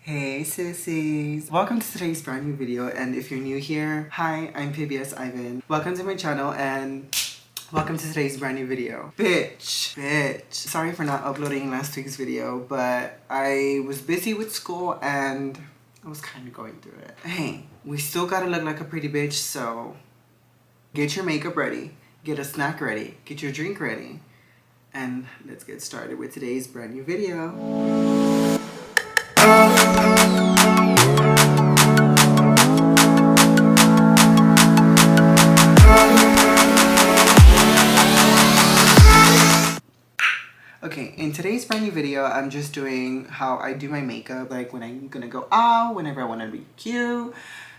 Hey sissies! Welcome to today's brand new video, and if you're new here, hi, I'm PBS Ivan. Welcome to my channel and welcome to today's brand new video. Bitch. Sorry for not uploading last week's video, but I was busy with school and I was kind of going through it. Hey, we still gotta look like a pretty bitch, so get your makeup ready, get a snack ready, get your drink ready, and let's get started with today's brand new video. Okay, in today's brand new video, I'm just doing how I do my makeup, like when I'm gonna go out, whenever I wanna be cute.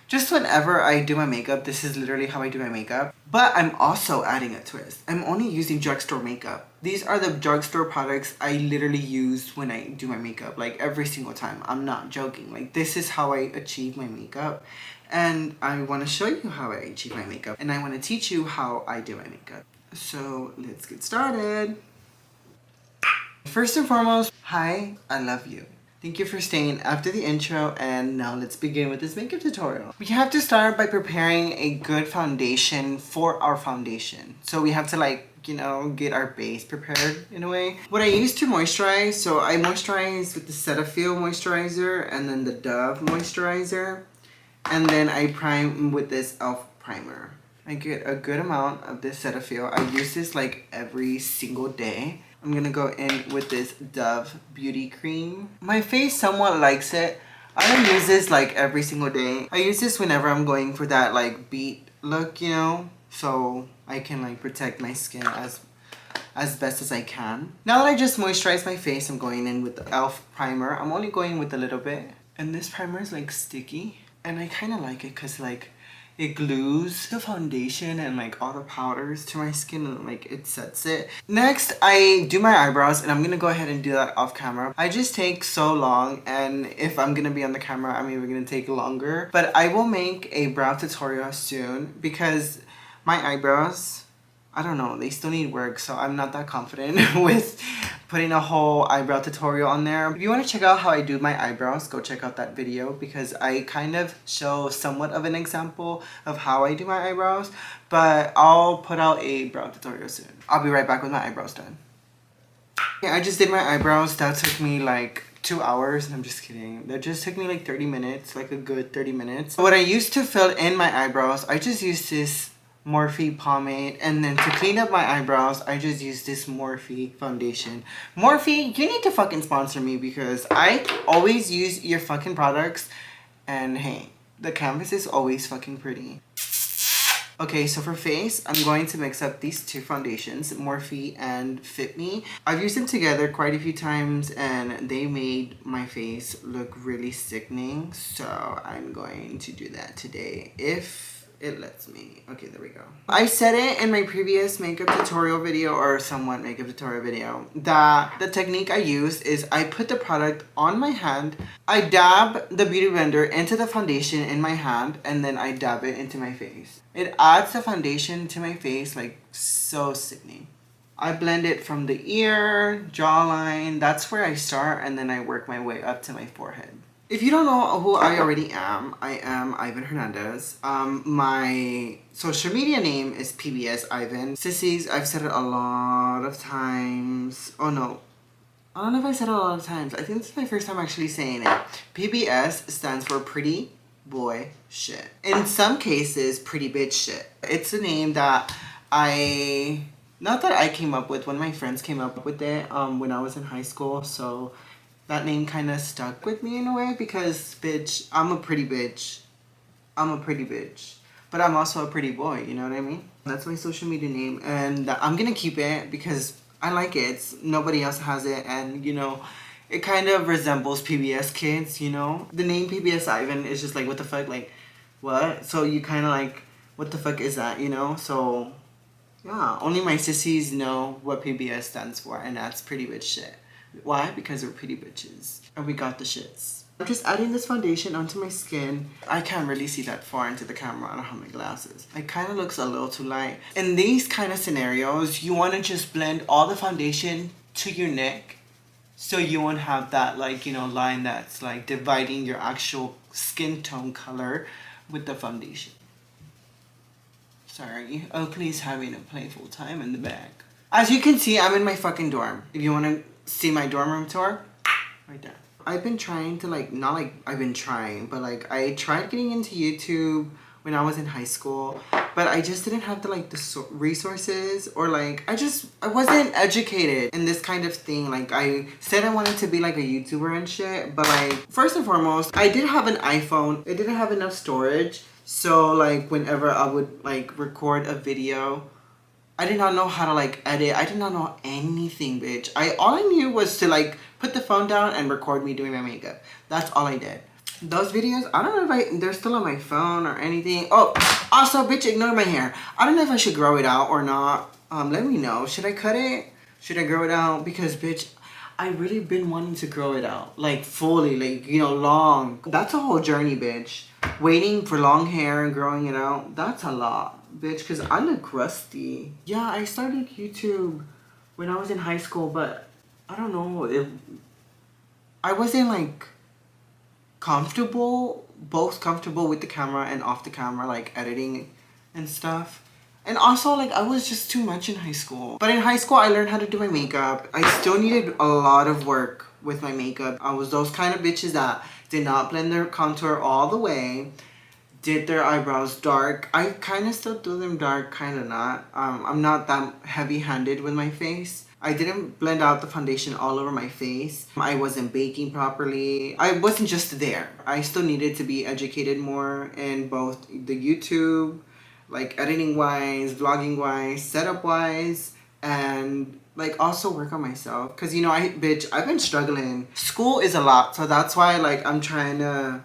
Just whenever I do my makeup, this is literally how I do my makeup. But I'm also adding a twist. I'm only using drugstore makeup. These are the drugstore products I literally use when I do my makeup, like every single time. I'm not joking. Like, this is how I achieve my makeup. And I wanna show you how I achieve my makeup. And I wanna teach you how I do my makeup. So, let's get started. First and foremost, hi, I love you. Thank you for staying after the intro, and now let's begin with this makeup tutorial. We have to start by preparing a good foundation for our foundation. So we have to get our base prepared in a way. What I use to moisturize, so I moisturize with the Cetaphil moisturizer and then the Dove moisturizer. And then I prime with this e.l.f. primer. I get a good amount of this Cetaphil. I use this like every single day. I'm gonna go in with this Dove beauty cream. My face somewhat likes it. I don't use this like every single day. I use this whenever I'm going for that like beat look, you know, so I can like protect my skin as best as I can. Now that I just moisturized my face, I'm going in with the e.l.f. primer. I'm only going with a little bit. And this primer is like sticky. And I kind of like it because like it glues the foundation and like all the powders to my skin and like it sets it. Next, I do my eyebrows, and I'm gonna go ahead and do that off camera. I just take so long, and if I'm gonna be on the camera, I'm even gonna take longer. But I will make a brow tutorial soon because my eyebrows, I don't know, they still need work, so I'm not that confident with putting a whole eyebrow tutorial on there. If you want to check out how I do my eyebrows, go check out that video because I kind of show somewhat of an example of how I do my eyebrows, but I'll put out a brow tutorial soon. I'll be right back with my eyebrows done. Yeah, I just did my eyebrows. That took me like 2 hours. I'm just kidding. That just took me like 30 minutes, like a good 30 minutes. What I used to fill in my eyebrows, I just used this Morphe pomade, and then to clean up my eyebrows, I just use this Morphe foundation. Morphe, you need to fucking sponsor me because I always use your fucking products, and hey, the canvas is always fucking pretty. Okay, so for face, I'm going to mix up these two foundations, Morphe and Fit Me. I've used them together quite a few times and they made my face look really sickening, so I'm going to do that today if it lets me. Okay, there we go. I said it in my previous makeup tutorial video, or somewhat makeup tutorial video, that the technique I use is I put the product on my hand, I dab the beauty blender into the foundation in my hand, and then I dab it into my face. It adds the foundation to my face like so sickening. I blend it from the ear, jawline, that's where I start, and then I work my way up to my forehead. If you don't know who I already am, I am Ivan Hernandez. My social media name is PBS Ivan. Sissies, I've said it a lot of times. Oh no, I don't know if I said it a lot of times. I think this is my first time actually saying it. PBS stands for Pretty Boy Shit. In some cases, Pretty Bitch Shit. It's a name that not that I came up with, one of my friends came up with it when I was in high school, so that name kind of stuck with me in a way because, bitch, I'm a pretty bitch. I'm a pretty bitch. But I'm also a pretty boy, you know what I mean? That's my social media name, and I'm gonna keep it because I like it. Nobody else has it, and, you know, it kind of resembles PBS Kids, you know? The name PBS Ivan is just like, what the fuck? Like, what? So you kind of like, what the fuck is that, you know? So, yeah, only my sissies know what PBS stands for, and that's pretty bitch shit. Why? Because we're pretty bitches. And we got the shits. I'm just adding this foundation onto my skin. I can't really see that far into the camera. I don't have my glasses. It kind of looks a little too light. In these kind of scenarios, you want to just blend all the foundation to your neck So you won't have that, like, you know, line that's like dividing your actual skin tone color with the foundation. Sorry, Oakley's having a playful time in the back. As you can see, I'm in my fucking dorm. If you want to see my dorm room tour, right there. I've been trying to, like, not like I've been trying, but like I tried getting into YouTube when I was in high school, but I just didn't have the, like, the resources, or like I wasn't educated in this kind of thing. Like, I said I wanted to be like a YouTuber and shit, but like, first and foremost, I did have an iPhone. It didn't have enough storage, so like whenever I would like record a video, I did not know how to like edit. I did not know anything, bitch. All I knew was to like put the phone down and record me doing my makeup. That's all I did. Those videos, I don't know if they're still on my phone or anything. Oh, also, bitch, ignore my hair. I don't know if I should grow it out or not. Let me know. Should I cut it? Should I grow it out? Because, bitch, I really been wanting to grow it out. Like, fully, like, you know, long. That's a whole journey, bitch. Waiting for long hair and growing it out, that's a lot, bitch, because I look rusty. Yeah, I started YouTube when I was in high school, but I don't know. I wasn't, like, both comfortable with the camera and off the camera, like editing and stuff. And also, like, I was just too much in high school. But in high school, I learned how to do my makeup. I still needed a lot of work with my makeup. I was those kind of bitches that did not blend their contour all the way, did their eyebrows dark. I kind of still do them dark, kind of not. I'm not that heavy-handed with my face. I didn't blend out the foundation all over my face. I wasn't baking properly. I wasn't just there. I still needed to be educated more in both the YouTube, like editing-wise, vlogging-wise, setup-wise, and like also work on myself. Cause you know, I've been struggling. School is a lot, so that's why like I'm trying to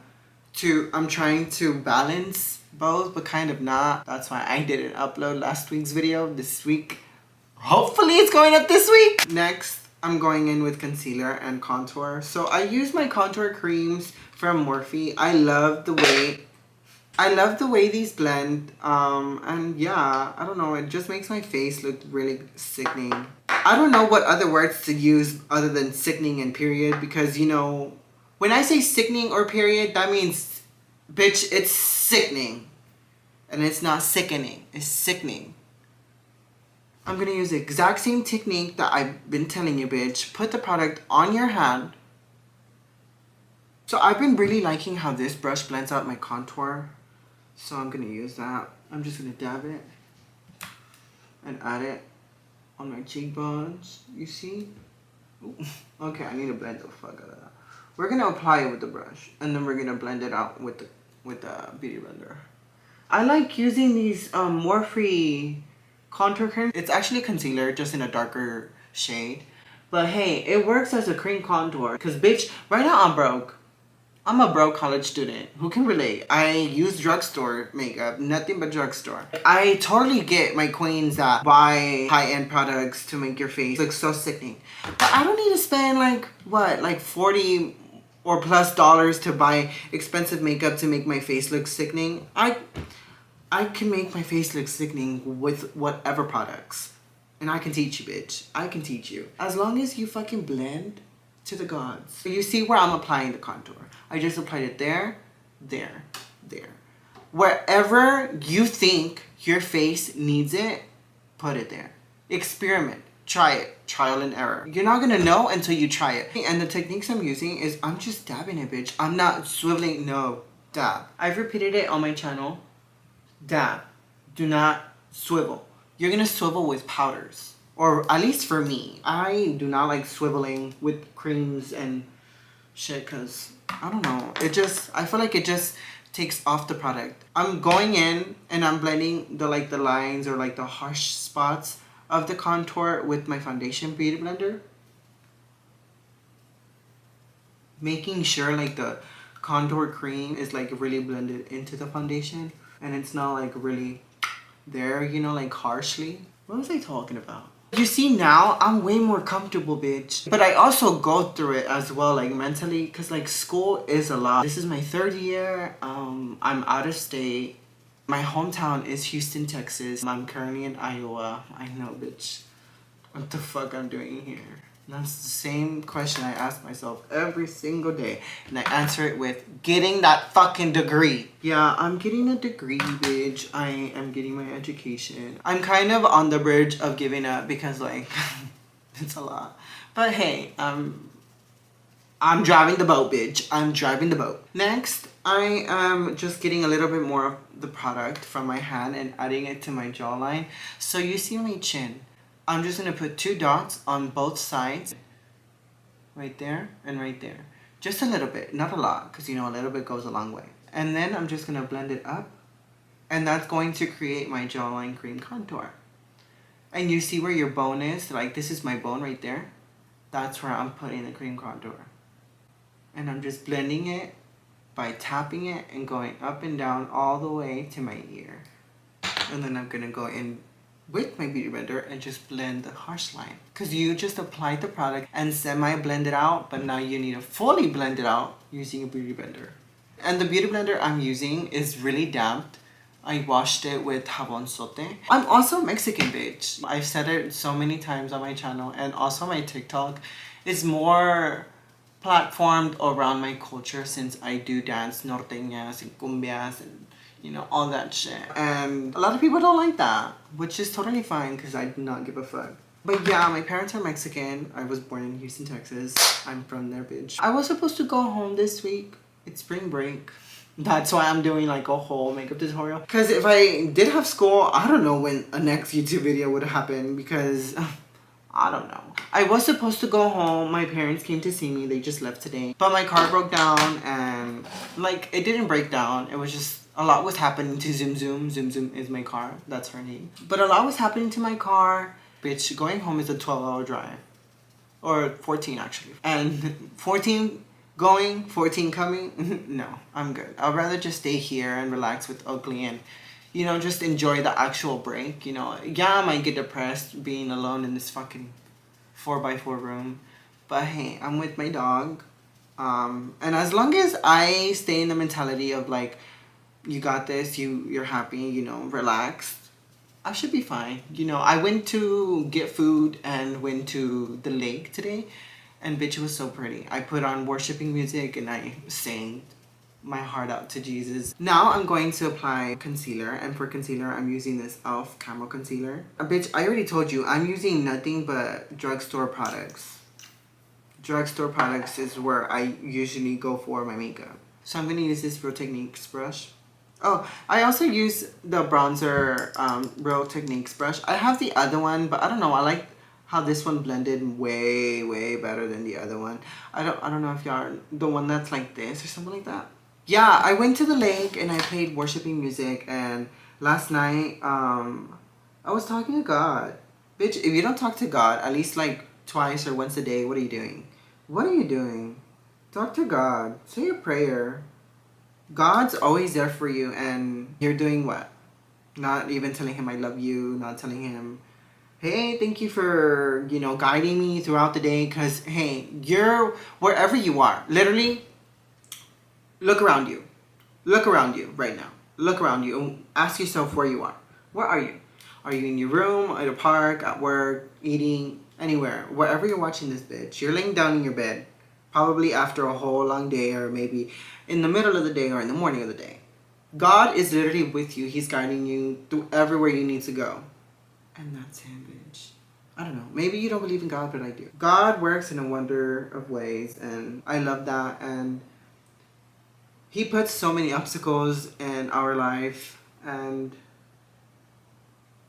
balance both, but kind of not. That's why I didn't upload last week's video this week. Hopefully it's going up this week. Next, I'm going in with concealer and contour. So I use my contour creams from Morphe. I love the way these blend. And yeah, I don't know, it just makes my face look really sickening. I don't know what other words to use other than sickening and period, because you know, when I say sickening or period, that means, bitch, it's sickening. And it's not sickening, it's sickening. I'm going to use the exact same technique that I've been telling you, bitch. Put the product on your hand. So I've been really liking how this brush blends out my contour. So I'm going to use that. I'm just going to dab it and add it on my cheekbones. You see? Ooh. Okay, I need to blend the fuck out of that. We're going to apply it with the brush, and then we're going to blend it out with the Beauty Blender. I like using these Morphe contour cream. It's actually concealer, just in a darker shade. But hey, it works as a cream contour. Because bitch, right now I'm broke. I'm a broke college student. Who can relate? I use drugstore makeup, nothing but drugstore. I totally get my queens that buy high-end products to make your face look so sickening. But I don't need to spend like, what, like $40 or plus to buy expensive makeup to make my face look sickening. I can make my face look sickening with whatever products. And I can teach you, bitch. I can teach you. As long as you fucking blend to the gods. You see where I'm applying the contour. I just applied it there, there, there. Wherever you think your face needs it, put it there. Experiment. Try it. Trial and error. You're not gonna know until you try it. And the techniques I'm using is I'm just dabbing it, bitch. I'm not swiveling. No. Dab. I've repeated it on my channel. Dab. Do not swivel. You're gonna swivel with powders. Or at least for me. I do not like swiveling with creams and shit, because I don't know. I feel like it just takes off the product. I'm going in and I'm blending the lines or like the harsh spots of the contour with my foundation Beauty Blender. Making sure like the contour cream is like really blended into the foundation. And it's not like really there, you know, like harshly. What was I talking about? You see, now I'm way more comfortable, bitch. But I also go through it as well, like mentally, because like school is a lot. This is my 3rd year. I'm out of state. My hometown is Houston, Texas. I'm currently in Iowa. I know, bitch. What the fuck I'm doing here? That's the same question I ask myself every single day. And I answer it with getting that fucking degree. Yeah, I'm getting a degree, bitch. I am getting my education. I'm kind of on the bridge of giving up because, like, it's a lot. But hey, I'm driving the boat, bitch. I'm driving the boat. Next, I am just getting a little bit more of the product from my hand and adding it to my jawline. So you see my chin. I'm just going to put 2 dots on both sides. Right there and right there. Just a little bit, not a lot, because you know a little bit goes a long way. And then I'm just going to blend it up. And that's going to create my jawline cream contour. And you see where your bone is? Like, this is my bone right there. That's where I'm putting the cream contour. And I'm just blending it by tapping it and going up and down all the way to my ear. And then I'm going to go in with my beauty blender and just blend the harsh line. Because you just applied the product and semi-blend it out, but now you need to fully blend it out using a beauty blender. And the beauty blender I'm using is really damp. I washed it with jabon sote. I'm also Mexican, bitch. I've said it so many times on my channel, and also my TikTok is more platformed around my culture since I do dance norteñas and cumbias and you know, all that shit. And a lot of people don't like that, which is totally fine because I do not give a fuck. But yeah, my parents are Mexican. I was born in Houston, Texas. I'm from there, bitch. I was supposed to go home this week. It's spring break. That's why I'm doing like a whole makeup tutorial. Because if I did have school, I don't know when a next YouTube video would happen because I don't know. I was supposed to go home. My parents came to see me. They just left today. But my car broke down and like it didn't break down. It was just a lot was happening to Zoom Zoom. Zoom Zoom is my car. That's her name. But a lot was happening to my car. Bitch, going home is a 12-hour drive. Or 14 actually. And 14 going, 14 coming. No, I'm good. I'd rather just stay here and relax with Oakley and, you know, just enjoy the actual break. You know, yeah, I might get depressed being alone in this fucking 4x4 room. But hey, I'm with my dog. And as long as I stay in the mentality of like, you got this, you're happy, you know, relaxed, I should be fine. You know, I went to get food and went to the lake today, and bitch, it was so pretty. I put on worshiping music and I sang my heart out to Jesus. Now I'm going to apply concealer, and for concealer I'm using this e.l.f. Camo Concealer. Bitch, I already told you, I'm using nothing but drugstore products. Drugstore products is where I usually go for my makeup. So I'm going to use this Real Techniques brush. Oh, I also use the bronzer Real Techniques brush. I have the other one, but I don't know. I like how this one blended way better than the other one. I don't know if y'all the one that's like this or something like that. Yeah, I went to the lake and I played worshiping music, and last night I was talking to God. Bitch, if you don't talk to God at least like twice or once a day, what are you doing? What are you doing? Talk to God. Say a prayer. God's always there for you, and you're doing what? Not even telling him I love you, not telling him, hey, thank you for, you know, guiding me throughout the day, because, hey, you're wherever you are. Literally, look around you. Look around you right now. Look around you and ask yourself where you are. Where are you? Are you in your room, at a park, at work, eating, anywhere? Wherever you're watching this, bitch, you're laying down in your bed, probably after a whole long day, or maybe in the middle of the day or in the morning of the day. God is literally with you. He's guiding you through everywhere you need to go. And that's him, bitch. I don't know. Maybe you don't believe in God, but I do. God works in a wonder of ways, and I love that. And he puts so many obstacles in our life, and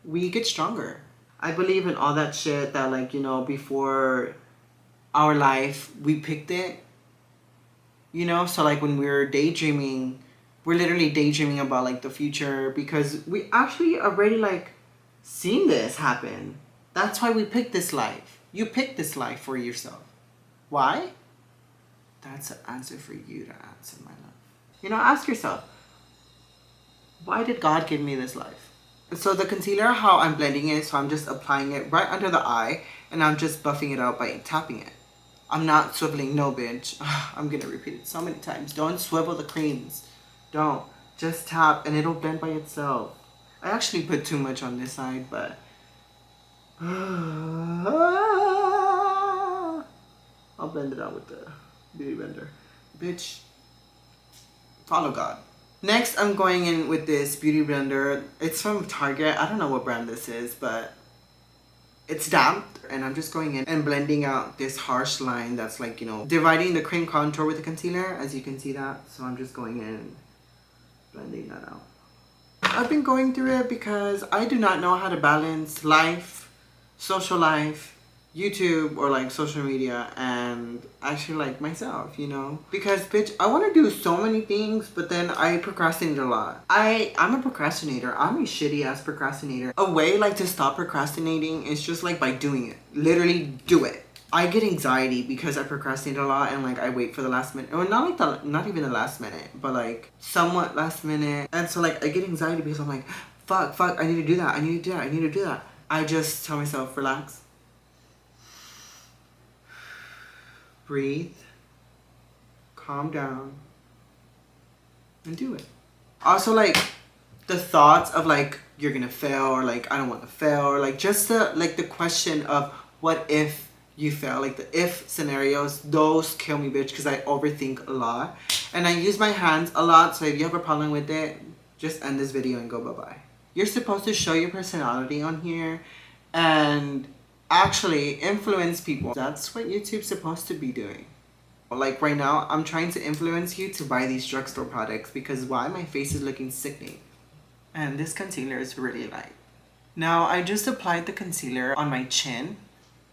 we get stronger. I believe in all that shit that, like, you know, before our life, we picked it. You know, so like when we're daydreaming, we're literally daydreaming about like the future because we actually already like seen this happen. That's why we picked this life. You picked this life for yourself. Why? That's an answer for you to answer, my love. You know, ask yourself, why did God give me this life? So the concealer, how I'm blending it, so I'm just applying it right under the eye, and I'm just buffing it out by tapping it. I'm not swiveling, no, bitch. I'm gonna repeat it so many times. Don't swivel the creams. Don't. Just tap and it'll blend by itself. I actually put too much on this side, but I'll blend it out with the beauty blender. Bitch, follow God. Next, I'm going in with this beauty blender. It's from Target. I don't know what brand this is, but it's damp. And I'm just going in and blending out this harsh line that's like, you know, dividing the cream contour with the concealer, as you can see that. So I'm just going in, blending that out. I've been going through it because I do not know how to balance life, social life, YouTube, or like social media, and actually like myself, you know? Because bitch, I want to do so many things, but then I procrastinate a lot. I'm a procrastinator. I'm a shitty ass procrastinator. A way like to stop procrastinating is just like by doing it. Literally do it. I get anxiety because I procrastinate a lot and like I wait for the last minute, or not even the last minute, but like somewhat last minute. And so like I get anxiety because I'm like, fuck, I need to do that, I need to do that, I need to do that. I just tell myself, relax, breathe, calm down, and do it. Also, like the thoughts of like you're gonna fail, or like I don't want to fail, or like just the question of what if you fail, like the if scenarios, those kill me, bitch, because I overthink a lot and I use my hands a lot. So if you have a problem with it, just end this video and go bye-bye. You're supposed to show your personality on here and actually influence people. That's what YouTube's supposed to be doing. Like right now, I'm trying to influence you to buy these drugstore products because why? My face is looking sickening. And this concealer is really light. Now, I just applied the concealer on my chin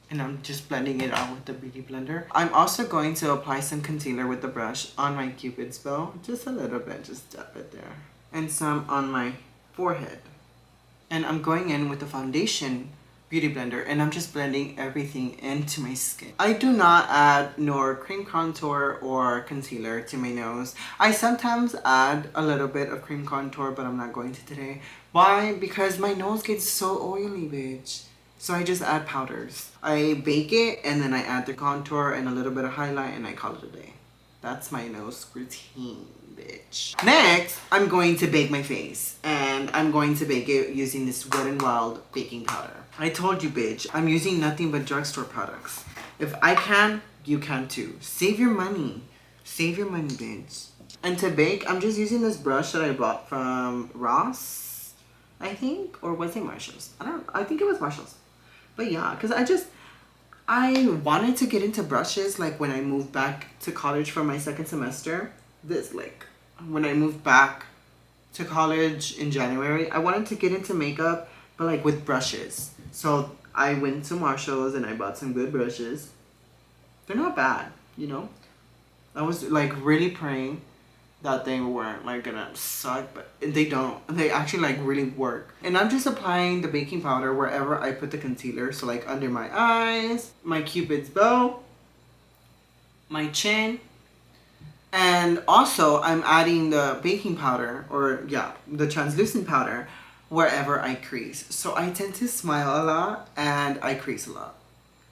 and I'm just blending it out with the beauty blender. I'm also going to apply some concealer with the brush on my cupid's bow. Just a little bit, just dab it there. And some on my forehead. And I'm going in with the foundation beauty blender and I'm just blending everything into my skin. I do not add nor cream contour or concealer to my nose. I sometimes add a little bit of cream contour, but I'm not going to today. Why? Because my nose gets so oily, bitch. So I just add powders. I bake it and then I add the contour and a little bit of highlight and I call it a day. That's my nose routine, bitch. Next, I'm going to bake my face. And I'm going to bake it using this Wet n Wild baking powder. I told you, bitch, I'm using nothing but drugstore products. If I can, you can too. Save your money. Save your money, bitch. And to bake, I'm just using this brush that I bought from Ross, I think. Or was it Marshall's? I think it was Marshall's. But yeah, because I wanted to get into brushes like when I moved back to college for my second semester. When I moved back to college in January, I wanted to get into makeup, but like with brushes. So I went to Marshall's and I bought some good brushes. They're not bad, you know? I was like really praying that they weren't like gonna suck, but they don't. They actually like really work. And I'm just applying the baking powder wherever I put the concealer. So like under my eyes, my cupid's bow, my chin, and also I'm adding the baking powder, or yeah, the translucent powder wherever I crease. So I tend to smile a lot and I crease a lot.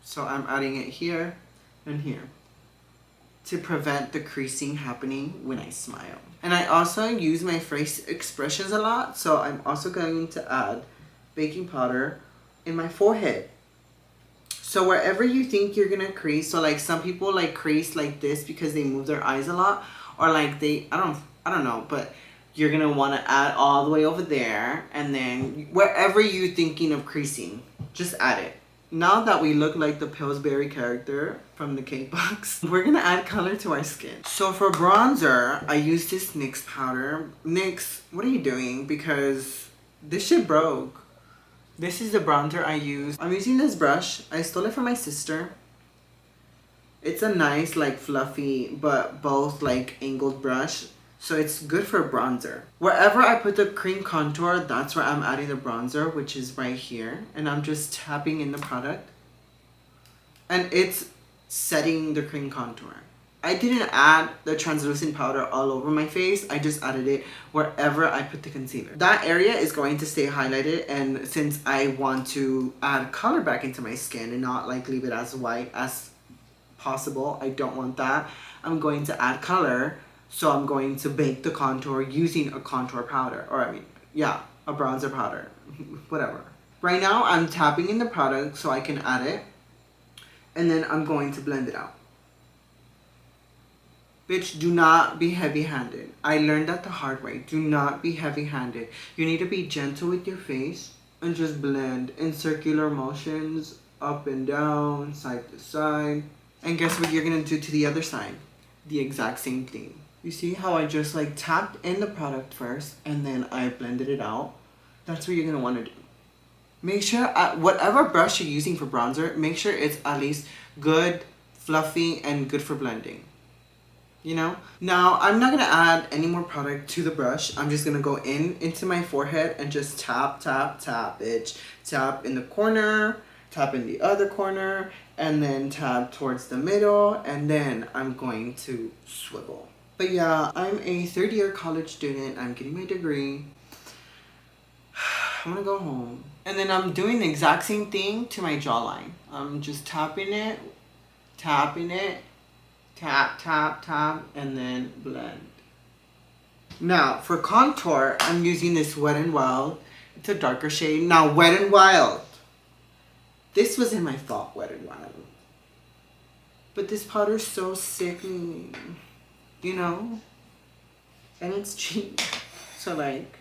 So I'm adding it here and here to prevent the creasing happening when I smile. And I also use my face expressions a lot, so I'm also going to add baking powder in my forehead. So wherever you think you're gonna crease, so like some people like crease like this because they move their eyes a lot, or like I don't know, but you're gonna wanna add all the way over there, and then wherever you're thinking of creasing, just add it. Now that we look like the Pillsbury character from the cake box, we're gonna add color to our skin. So for bronzer, I use this NYX powder. NYX, what are you doing? Because this shit broke. This is the bronzer I use. I'm using this brush. I stole it from my sister. It's a nice, like fluffy, but both like angled brush. So it's good for bronzer. Wherever I put the cream contour, that's where I'm adding the bronzer, which is right here. And I'm just tapping in the product. And it's setting the cream contour. I didn't add the translucent powder all over my face. I just added it wherever I put the concealer. That area is going to stay highlighted. And since I want to add color back into my skin and not like leave it as white as possible, I don't want that. I'm going to add color. So I'm going to bake the contour using a contour powder, or a bronzer powder, whatever. Right now I'm tapping in the product so I can add it, and then I'm going to blend it out. Bitch, do not be heavy-handed. I learned that the hard way. Do not be heavy-handed. You need to be gentle with your face and just blend in circular motions, up and down, side to side. And guess what you're gonna do to the other side? The exact same thing. You see how I just like tapped in the product first and then I blended it out? That's what you're gonna wanna do. Make sure, whatever brush you're using for bronzer, make sure it's at least good, fluffy, and good for blending. You know? Now, I'm not gonna add any more product to the brush. I'm just gonna go into my forehead and just tap, tap, tap, bitch. Tap in the corner, tap in the other corner, and then tap towards the middle, and then I'm going to swivel. But yeah, I'm a third-year college student. I'm getting my degree. I'm gonna go home. And then I'm doing the exact same thing to my jawline. I'm just tapping it, tap, tap, tap, and then blend. Now, for contour, I'm using this Wet n Wild. It's a darker shade. Now, Wet n Wild. This was in my thought, Wet n Wild. But this powder's so sickening. You know? And it's cheap. So, like,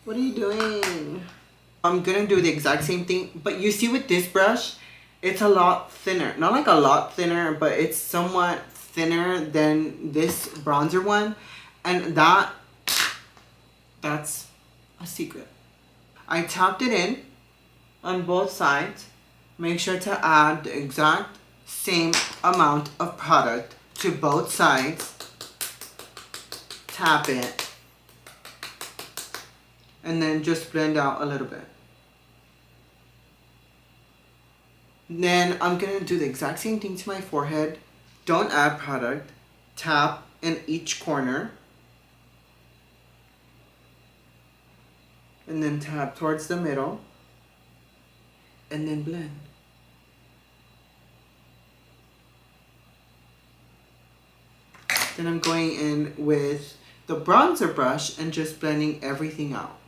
what are you doing? I'm gonna do the exact same thing. But you see with this brush, it's a lot thinner. Not like a lot thinner, but it's somewhat thinner than this bronzer one. And that's a secret. I tapped it in on both sides. Make sure to add the exact same amount of product to both sides. Tap it. And then just blend out a little bit. Then I'm gonna do the exact same thing to my forehead. Don't add product. Tap in each corner. And then tap towards the middle. And then blend. Then I'm going in with the bronzer brush and just blending everything out.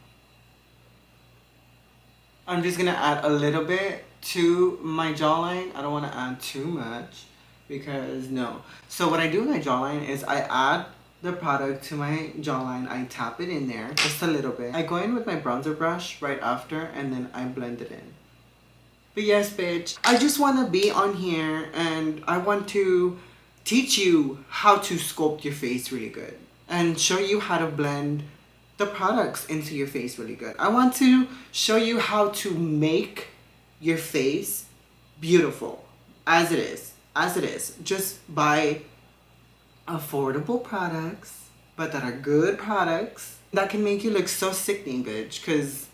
I'm just gonna add a little bit to my jawline. I don't want to add too much because no. So what I do with my jawline is I add the product to my jawline. I tap it in there just a little bit. I go in with my bronzer brush right after and then I blend it in. But yes, bitch, I just want to be on here and I want to teach you how to sculpt your face really good and show you how to blend the products into your face really good. I want to show you how to make your face beautiful as it is. Just buy affordable products, but that are good products that can make you look so sickening, bitch. Because,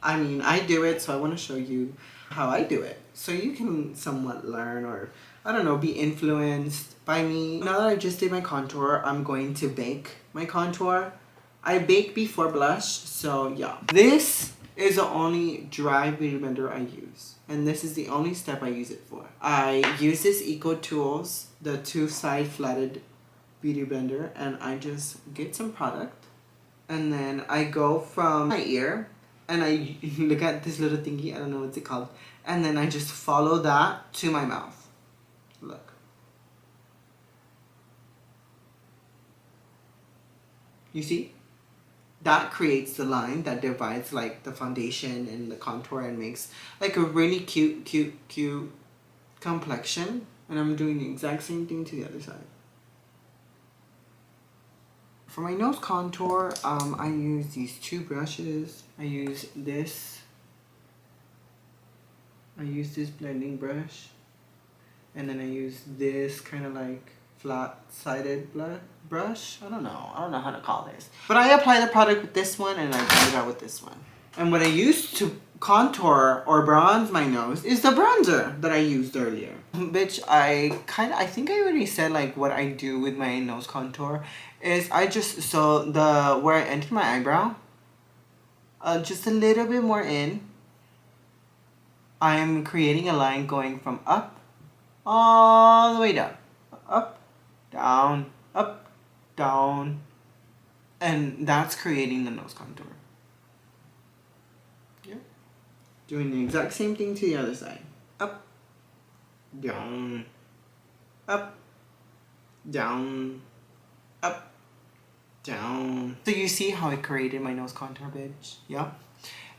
I mean, I do it, so I want to show you how I do it. So you can somewhat learn or, I don't know, be influenced by me. Now that I just did my contour, I'm going to bake my contour. I bake before blush, so yeah. This is the only dry beauty blender I use. And this is the only step I use it for. I use this Eco Tools, the two-side flatted beauty blender, and I just get some product. And then I go from my ear, and I look at this little thingy, I don't know what's it called. And then I just follow that to my mouth. Look. You see? That creates the line that divides like the foundation and the contour and makes like a really cute complexion. And I'm doing the exact same thing to the other side. For my nose contour, I use these two brushes. I use this blending brush. And then I use this kind of like flat-sided brush. I don't know how to call this. But I apply the product with this one and I blend it out with this one. And what I use to contour or bronze my nose is the bronzer that I used earlier. Bitch, I think I already said like what I do with my nose contour is I just, so where I enter my eyebrow, just a little bit more in, I'm creating a line going from up all the way down. Up, down, and that's creating the nose contour. Yep. Doing the exact same thing to the other side. Up, down, down, up, down. So you see how I created my nose contour, bitch? Yeah.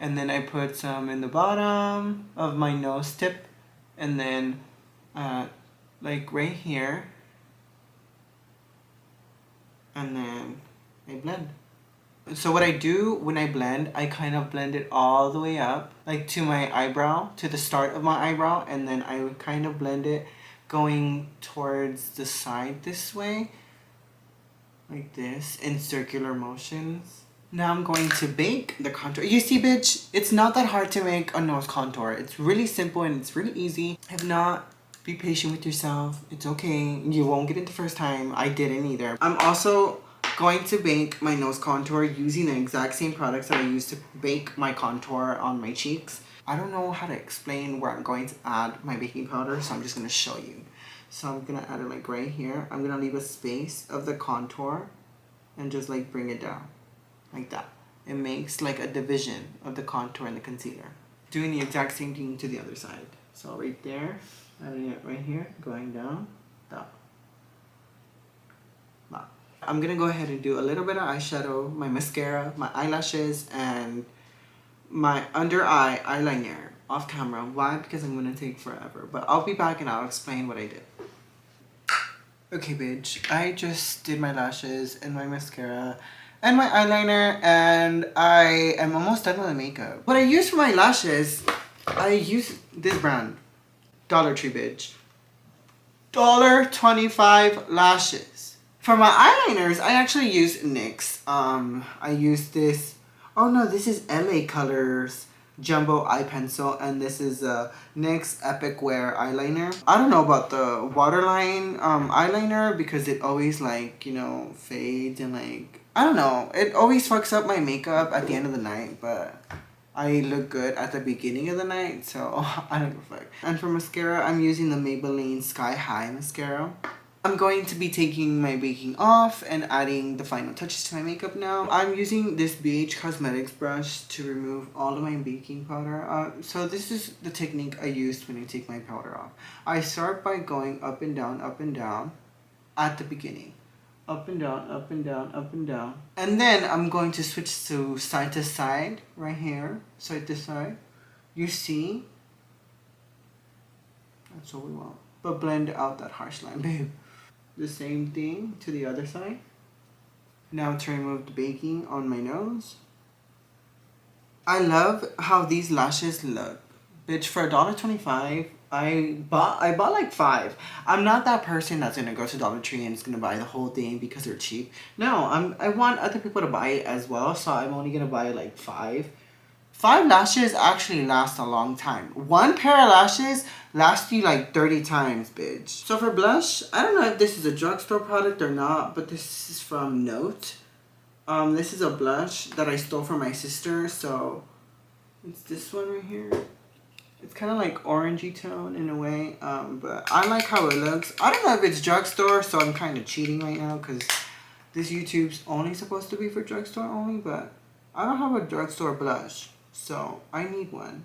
And then I put some in the bottom of my nose tip, and then like right here, and then I blend. So what I do when I blend, I kind of blend it all the way up, like to my eyebrow, to the start of my eyebrow, and then I would kind of blend it going towards the side this way, like this, in circular motions. Now I'm going to bake the contour. You see, bitch, it's not that hard to make a nose contour. It's really simple and it's really easy. If not, be patient with yourself. It's okay. You won't get it the first time. I didn't either. I'm also going to bake my nose contour using the exact same products that I used to bake my contour on my cheeks. I don't know how to explain where I'm going to add my baking powder, so I'm just going to show you. So I'm going to add it like right here. I'm going to leave a space of the contour and just like bring it down like that. It makes like a division of the contour and the concealer. Doing the exact same thing to the other side. So right there, adding it right here, going down, down. I'm gonna go ahead and do a little bit of eyeshadow, my mascara, my eyelashes, and my under eye eyeliner off camera. Why? Because I'm gonna take forever. But I'll be back and I'll explain what I did. Okay, bitch. I just did my lashes and my mascara and my eyeliner, and I am almost done with the makeup. What I use for my lashes, I use this brand. Dollar Tree, bitch. $1.25 lashes. For my eyeliners, I actually use NYX. I use this. Oh no, this is LA Colors Jumbo Eye Pencil, and this is a NYX Epic Wear eyeliner. I don't know about the waterline eyeliner because it always like, you know, fades and like, I don't know. It always fucks up my makeup at the end of the night, but I look good at the beginning of the night, so I don't give a fuck. And for mascara, I'm using the Maybelline Sky High mascara. I'm going to be taking my baking off and adding the final touches to my makeup now. I'm using this BH Cosmetics brush to remove all of my baking powder. So this is the technique I used when I take my powder off. I start by going up and down at the beginning. Up and down, up and down, up and down. And then I'm going to switch to side, right here. Side to side. You see? That's what we want. But blend out that harsh line, babe. The same thing to the other side. Now to remove the baking on my nose. I love how these lashes look. Bitch, for $1.25, I bought like 5. I'm not that person that's gonna go to Dollar Tree and is gonna buy the whole thing because they're cheap. No, I want other people to buy it as well, so I'm only gonna buy like 5. 5 lashes actually last a long time. 1 pair of lashes lasts you like 30 times, bitch. So for blush, I don't know if this is a drugstore product or not, but this is from Note. This is a blush that I stole from my sister, so it's this one right here. It's kind of like orangey tone in a way, but I like how it looks. I don't know if it's drugstore, so I'm kind of cheating right now because this YouTube's only supposed to be for drugstore only, but I don't have a drugstore blush. So, I need one.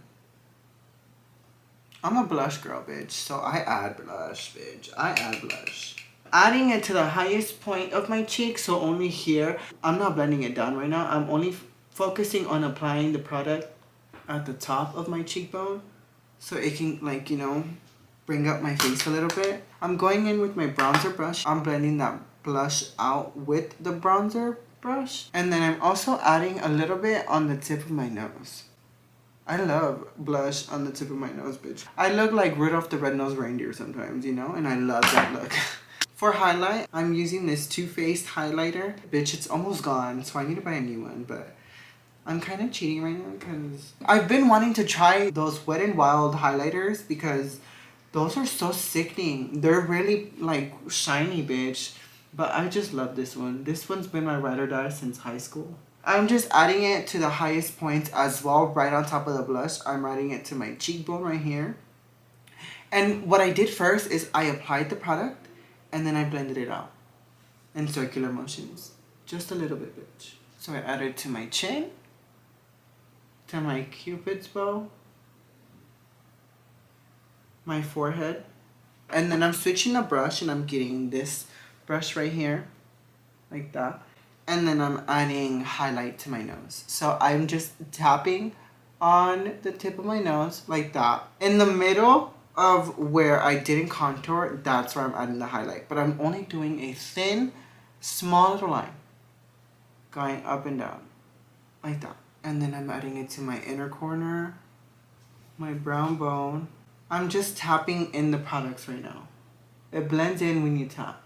I'm a blush girl, bitch. So, I add blush, bitch. I add blush. Adding it to the highest point of my cheek, so only here. I'm not blending it down right now. I'm only focusing on applying the product at the top of my cheekbone. So, it can, like, you know, bring up my face a little bit. I'm going in with my bronzer brush. I'm blending that blush out with the bronzer brush. And then I'm also adding a little bit on the tip of my nose. I love blush on the tip of my nose, bitch. I look like Rudolph the Red-Nosed Reindeer sometimes, you know? And I love that look. For highlight, I'm using this Too Faced highlighter. Bitch, it's almost gone, so I need to buy a new one, but I'm kind of cheating right now because I've been wanting to try those Wet n Wild highlighters because those are so sickening. They're really, like, shiny, bitch. But I just love this one. This one's been my ride or die since high school. I'm just adding it to the highest points as well, right on top of the blush. I'm adding it to my cheekbone right here. And what I did first is I applied the product and then I blended it out in circular motions. Just a little bit, bitch. So I added to my chin, to my cupid's bow, my forehead. And then I'm switching the brush and I'm getting this brush right here, like that. And then I'm adding highlight to my nose. So I'm just tapping on the tip of my nose like that. In the middle of where I didn't contour, that's where I'm adding the highlight. But I'm only doing a thin, small little line going up and down like that. And then I'm adding it to my inner corner, my brown bone. I'm just tapping in the products right now. It blends in when you tap.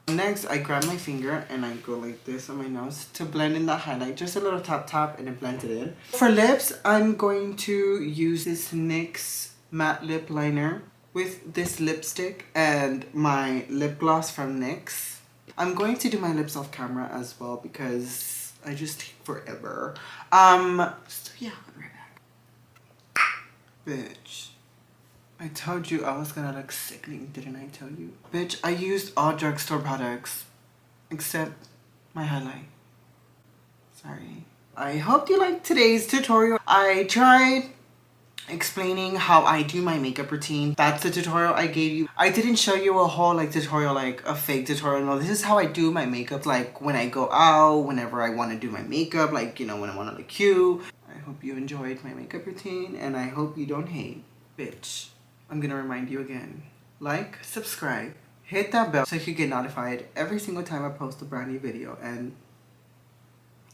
Next, I grab my finger and I go like this on my nose to blend in the highlight. Just a little tap tap and it blends it in. For lips, I'm going to use this NYX matte lip liner with this lipstick and my lip gloss from NYX. I'm going to do my lips off camera as well because I just take forever. So yeah, I'll be right back. Bitch. I told you I was gonna look sickening, didn't I tell you? Bitch, I used all drugstore products except my highlight. Sorry. I hope you liked today's tutorial. I tried explaining how I do my makeup routine. That's the tutorial I gave you. I didn't show you a whole tutorial, like a fake tutorial. No, this is how I do my makeup, like when I go out, whenever I want to do my makeup, like, you know, when I want to look cute. I hope you enjoyed my makeup routine and I hope you don't hate. Bitch. I'm gonna remind you again. Like, subscribe, hit that bell so you can get notified every single time I post a brand new video. And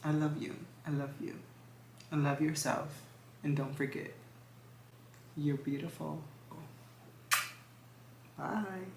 I love you. I love you. And love yourself. And don't forget, you're beautiful. Bye.